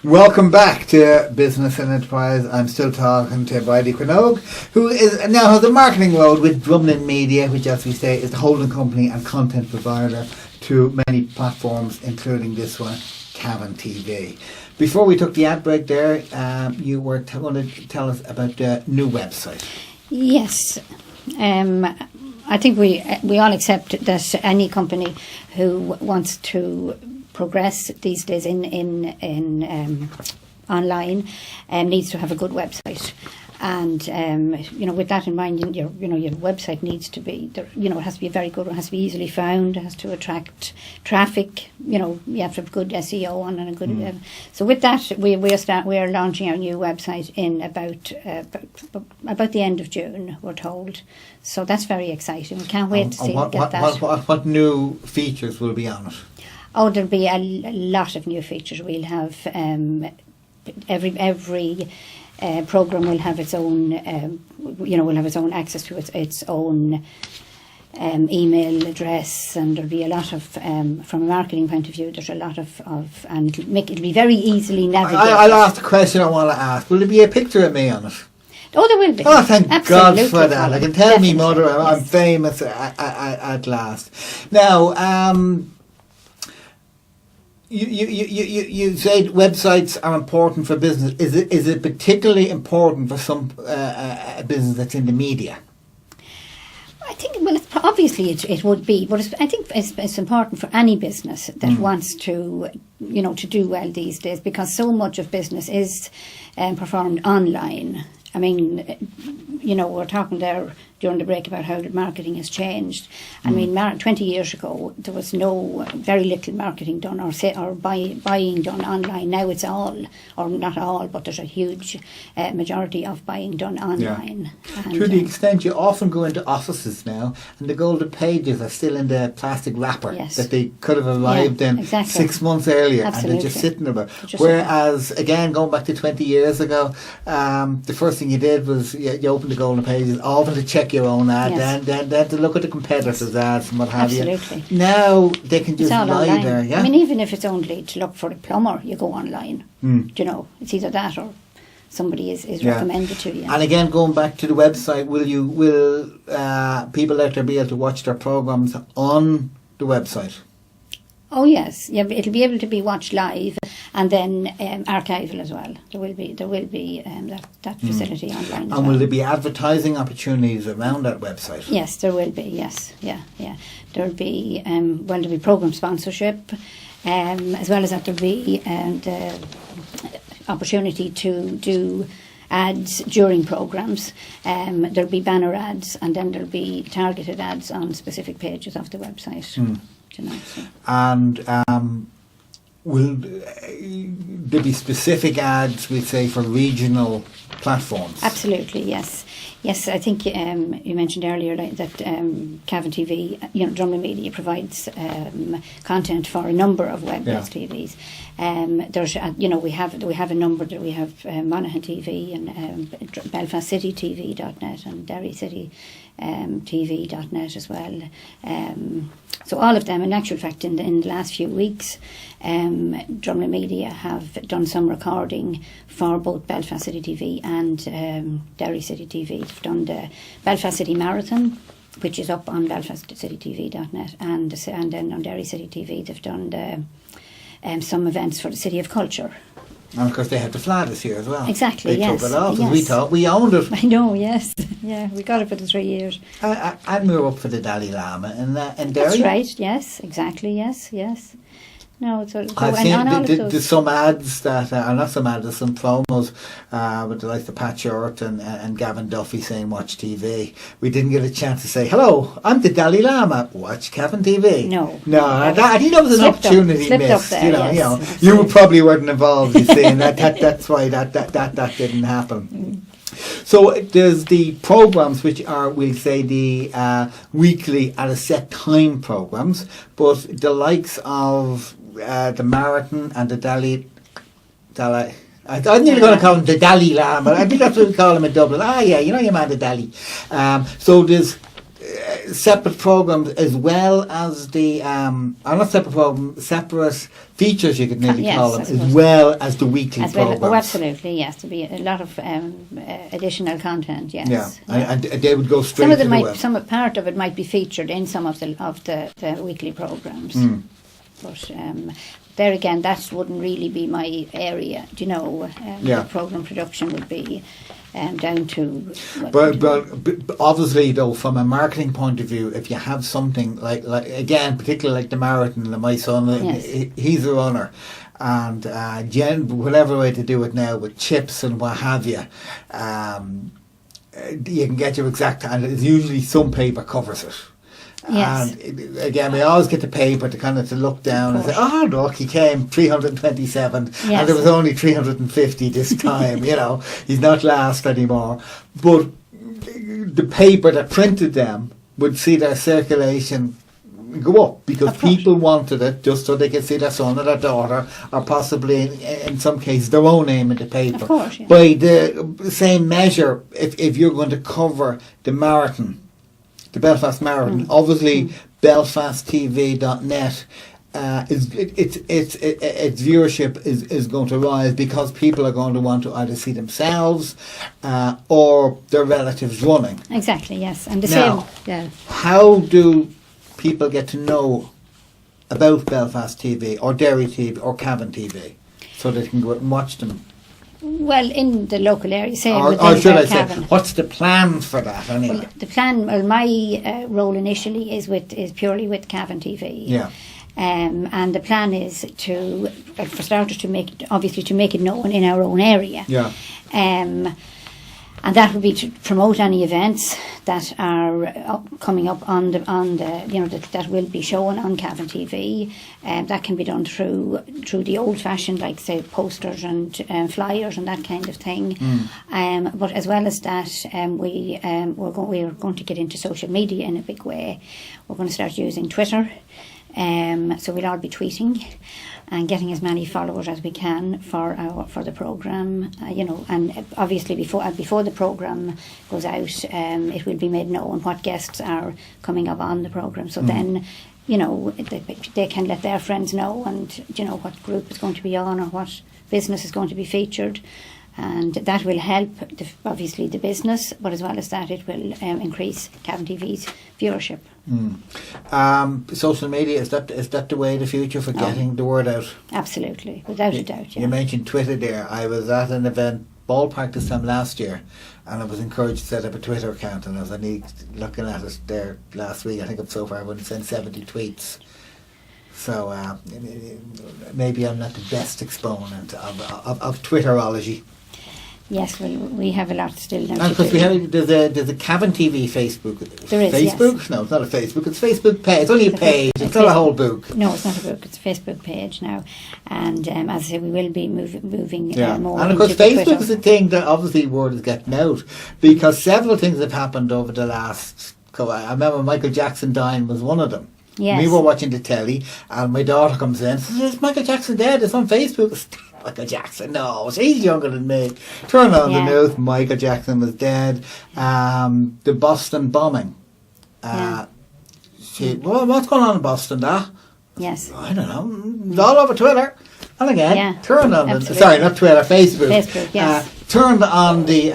Welcome back to Business and Enterprise. I'm still talking to Bridie Quinogue, who now has a marketing role with Drumlin Media, which, as we say, is the holding company and content provider to many platforms, including this one, Cavantv. Before we took the ad break there, you were going to tell us about the new website. Yes. I think we all accept that any company who wants to progress these days in online needs to have a good website, and with that in mind, your website needs to be it has to be very good. It has to be easily found. It has to attract traffic. You have to have good SEO on and a good. So with that, we are launching our new website in about the end of June, we're told. So that's very exciting. We can't wait to get that. What new features will be on it? Oh, there'll be a lot of new features. We'll have every program will have its own. Will have its own access to its own email address, and there'll be a lot of from a marketing point of view. There's a lot of and it'll be very easily navigated. I'll ask the question I want to ask. Will there be a picture of me on it? Oh, there will be. Oh, thank Absolutely God for that. I can tell me mother I'm famous at last. Now, you said websites are important for business. Is it particularly important for some business that's in the media? I think, well, obviously it would be, but I think it's important for any business that wants to, to do well these days, because so much of business is performed online. I mean, we're talking there during the break about how the marketing has changed. I mean, 20 years ago, there was very little marketing done or buying done online. Now it's all, or not all, but there's a huge majority of buying done online. Yeah. And, to the extent you often go into offices now and the golden pages are still in the plastic wrapper that they could have arrived in 6 months earlier. Absolutely. And they're just sitting there. Whereas, again, going back to 20 years ago, the first thing you did was you opened the golden pages, often to check your own ad, then to look at the competitors' ads and what have you. Now they can just lie there. Yeah? I mean, even if it's only to look for a plumber, you go online. It's either that or somebody is recommended to you. And again, going back to the website, will people out there be able to watch their programs on the website? Oh yes, yeah. It'll be able to be watched live and then archival as well. There will be that facility online. And will there be advertising opportunities around that website? Yes, there will be. Yes, yeah. There'll be there'll be program sponsorship, as well as that there'll be the opportunity to do ads during programs. There'll be banner ads, and then there'll be targeted ads on specific pages of the website. And will there be specific ads, we'd say, for regional platforms? Absolutely, yes. Yes, I think you mentioned earlier that Cavantv, Drumlin Media provides content for a number of web-based TVs. There's, we have a number that we have Monaghan TV and BelfastCityTV.net and Derry City TV.net as well. So all of them, in actual fact, in the last few weeks, Drumlin Media have done some recording for both Belfast City TV and Derry City TV. They've done the Belfast City Marathon, which is up on BelfastCityTV.net, and then on Derry City TV they've done some events for the City of Culture. And of course they had the flag this year as well. Exactly, they took it off, and we thought we owned it. I know, yes. Yeah, we got it for the 3 years. And we were up for the Dalai Lama in Derry. That's right, yes, exactly, yes. No, I've seen there's some ads that not some ads, there's some promos with the likes of Pat Short and Gavin Duffy saying watch TV. We didn't get a chance to say hello, I'm the Dalai Lama, watch Cavantv. No, I think that was an opportunity missed. There, you probably weren't involved, you see, and that's why that didn't happen. So there's the programs which are, we'll say, the weekly at a set time programs, but the likes of the marathon and the Dalai. I'm nearly going to call him the Dalai Lama. I think that's what we call him in Dublin. Your man, the Dalai. So there's separate programs as well as the not separate programs, separate features you could nearly call them, as well as the weekly programs. Oh, absolutely, yes. There'll be a lot of additional content. Yes. Yeah, and they would go straight to the web. Some part of it might be featured in some of the weekly programs, but. There again, that wouldn't really be my area. Do you know? The program production would be down to. But obviously, though, from a marketing point of view, if you have something like again, particularly like the marathon, my son, he's a runner, and whatever way to do it now with chips and what have you, you can get your exact, and it's usually some paper covers it. Yes. And again, we always get the paper to look down and say, oh look, he came 327 and there was only 350 this time. He's not last anymore. But the paper that printed them would see their circulation go up because people wanted it just so they could see their son or their daughter, or possibly in some cases their own name in the paper. Of course, yeah. By the same measure, if you're going to cover the marathon, the Belfast Marathon, obviously BelfastTV.net its viewership is going to rise because people are going to want to either see themselves or their relatives running. Exactly, yes. And the same. Yeah. How do people get to know about Belfast TV or Derry TV or Cavantv so they can go out and watch them? Well, in the local area, say, or should I say, what's the plan for that anyway? Well, the plan. Well, my role initially is purely with Cavantv. Yeah. And the plan is for starters, to make it known in our own area. Yeah. And that would be to promote any events that are coming up on the that will be shown on Cavantv. That can be done through the old-fashioned, like say, posters and flyers and that kind of thing. But as well as that, we're going to get into social media in a big way. We're going to start using Twitter. So we'll all be tweeting and getting as many followers as we can for the programme, and obviously before the programme goes out, it will be made known what guests are coming up on the programme. So then, they can let their friends know, and what group is going to be on or what business is going to be featured. And that will help, obviously, the business, but as well as that, it will increase Cavantv's viewership. Social media, is that the way of the future for getting the word out? Absolutely, without a doubt. Yeah. You mentioned Twitter there. I was at an event, ballpark this time last year, and I was encouraged to set up a Twitter account, and I was looking at it there last week. I think so far I've sent 70 tweets. So maybe I'm not the best exponent of Twitterology. Yes, well, we have a lot still now. Because there's a Cavantv Facebook. There is, Facebook? Yes. No, it's not a Facebook. It's a Facebook page. It's only a page. It's not a whole book. No, it's not a book. It's a Facebook page now. And as I say, we will be moving more. And of course, Facebook is a thing that obviously word is getting out, because several things have happened over the last. I remember Michael Jackson dying was one of them. Yes. We were watching the telly, and my daughter comes in and says, "Is Michael Jackson dead? It's on Facebook." Michael Jackson, no, he's younger than me. Turn on the news, Michael Jackson was dead. The Boston bombing. What's going on in Boston, Yes. I don't know. It's all over Twitter. And again, turn on Facebook. Facebook, yes. Turned on the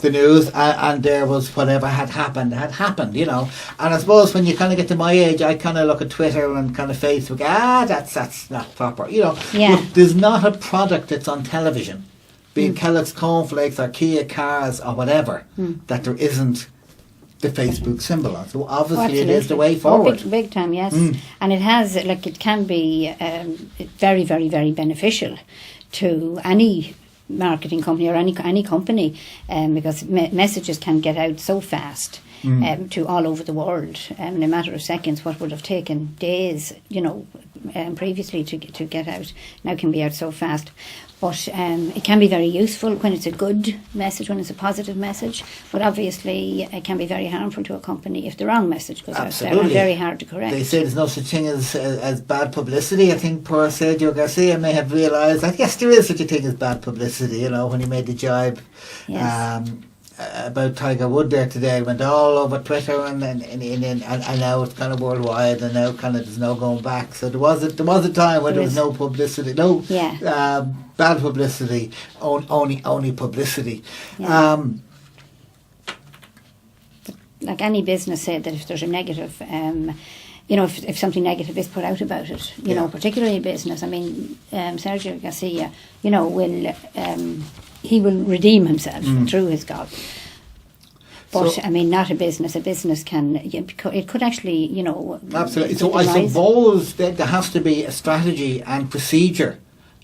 news, and there was whatever had happened, And I suppose when you kind of get to my age, I kind of look at Twitter and kind of Facebook. That's not proper, Yeah. But there's not a product that's on television, be it Kellogg's cornflakes or Kia cars or whatever, that there isn't the Facebook symbol on. So obviously it is the way forward. Big time, yes. And it has, it can be very, very, very beneficial to any marketing company or any company, because messages can get out so fast to all over the world in a matter of seconds. What would have taken days, previously to get out, now can be out so fast. But it can be very useful when it's a good message, when it's a positive message. But obviously, it can be very harmful to a company if the wrong message goes out there, and very hard to correct. They say there's no such thing as bad publicity. I think poor Sergio Garcia may have realised that, yes, there is such a thing as bad publicity, when he made the jibe. Yes. about Tiger Wood there today. Went all over Twitter and now it's kind of worldwide, and now kind of there's no going back. So there was a time when there was no publicity, bad publicity, only publicity. Yeah. Like any business said, that if there's a negative, if something negative is put out about it, particularly business. I mean, Sergio Garcia, he will redeem himself through his golf. But so, I mean, not a business. A business can, it could actually, absolutely. So I suppose that there has to be a strategy and procedure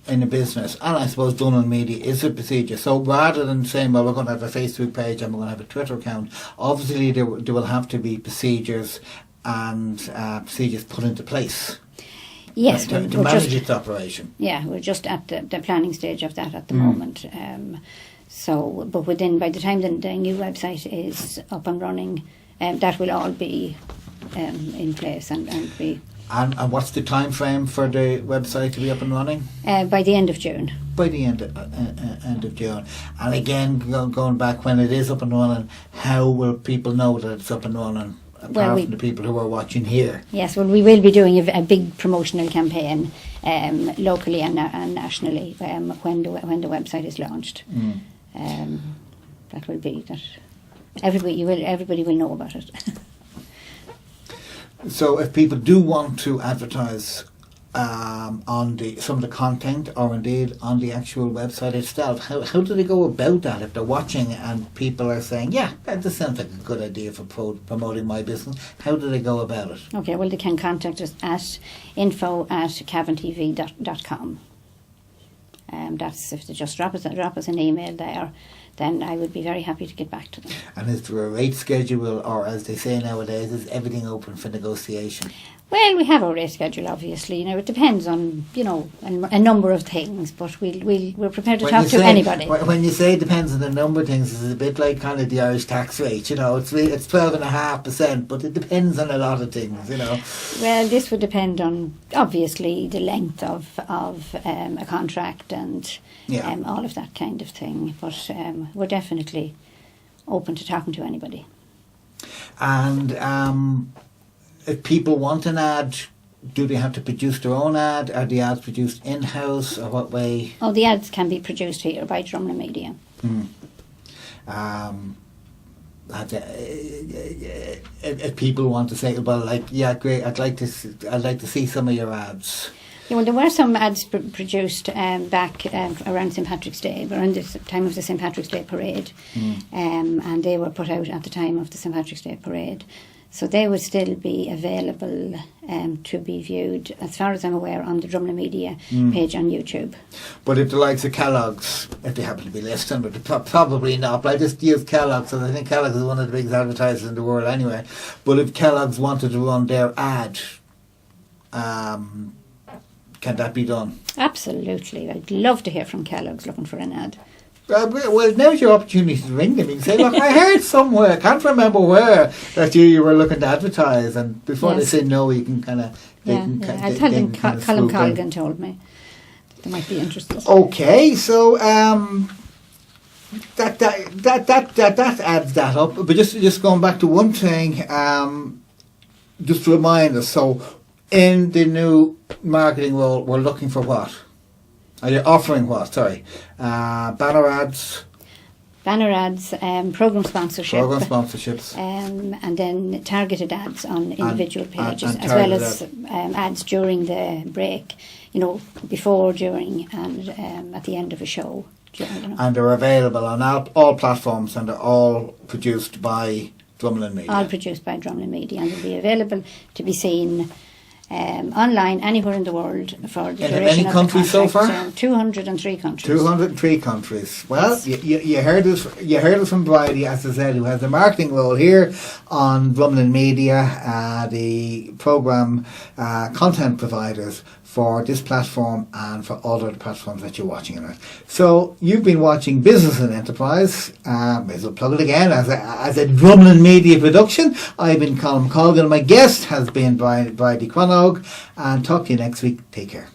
in a business, and I suppose done on media is a procedure. So rather than saying, well, we're going to have a Facebook page and we're going to have a Twitter account, obviously there will have to be procedures and procedures put into place. Yes, to manage its operation. Yeah, we're just at the planning stage of that at the moment. But by the time the new website is up and running, that will all be in place and be. And what's the time frame for the website to be up and running? By the end of June. By the end of June. And again, going back, when it is up and running, how will people know that it's up and running? Apart from the people who are watching here. Yes, well, we will be doing a big promotional campaign locally and nationally when the website is launched. That will be that. Everybody will know about it. So, if people do want to advertise on some of the content, or indeed on the actual website itself, how do they go about that if they're watching and people are saying, yeah, that sounds like a good idea for promoting my business? How do they go about it? Okay, well, they can contact us at info@cavantv.com. That's if they just drop us an email there, then I would be very happy to get back to them. And is there a rate schedule, or as they say nowadays, is everything open for negotiation? Well, we have our rate schedule, obviously. It depends on, a number of things, but we're prepared to talk to anybody. When you say it depends on a number of things, it's a bit like kind of the Irish tax rate, it's 12.5%, but it depends on a lot of things, Well, this would depend on, obviously, the length of a contract and all of that kind of thing. But we're definitely open to talking to anybody. And if people want an ad, do they have to produce their own ad? Are the ads produced in-house, or what way? Oh, the ads can be produced here by Drumlin Media. If people want to say, well, great, I'd like to see some of your ads. Yeah, well, there were some ads produced back around St. Patrick's Day, around the time of the St. Patrick's Day parade, and they were put out at the time of the St. Patrick's Day parade. So they would still be available to be viewed, as far as I'm aware, on the Drumlin Media page on YouTube. But if the likes of Kellogg's, if they happen to be listening, but probably not, but I just use Kellogg's, and I think Kellogg's is one of the biggest advertisers in the world anyway. But if Kellogg's wanted to run their ad, can that be done? Absolutely. I'd love to hear from Kellogg's looking for an ad. Well, now's your opportunity to ring them. You can say, look, I heard somewhere, I can't remember where, that you were looking to advertise, and before they say no, you can kind of... I'll tell them Colm Colgan told me that they might be interested. Okay, so that adds that up. But just going back to one thing, just to remind us, so in the new marketing role, we're looking for what? Are you offering what? Sorry. Banner ads, programme sponsorships, and then targeted ads on individual pages, as well as ads during the break, before, during, and at the end of a show. And they're available on all platforms, and they're all produced by Drumlin Media. All produced by Drumlin Media, and they'll be available to be seen online anywhere in the world for the duration of the contract. So far? 203 countries. 203 countries. Well, yes. you heard it from Bridie, as I said, who has the marketing role here on Drumlin Media, the programme content providers for this platform and for all other platforms that you're watching it at. So you've been watching Business and Enterprise. May as well plug it again as a Drumlin Media production. I've been Colm Colgan. My guest has been Bridie Quanog. And talk to you next week. Take care.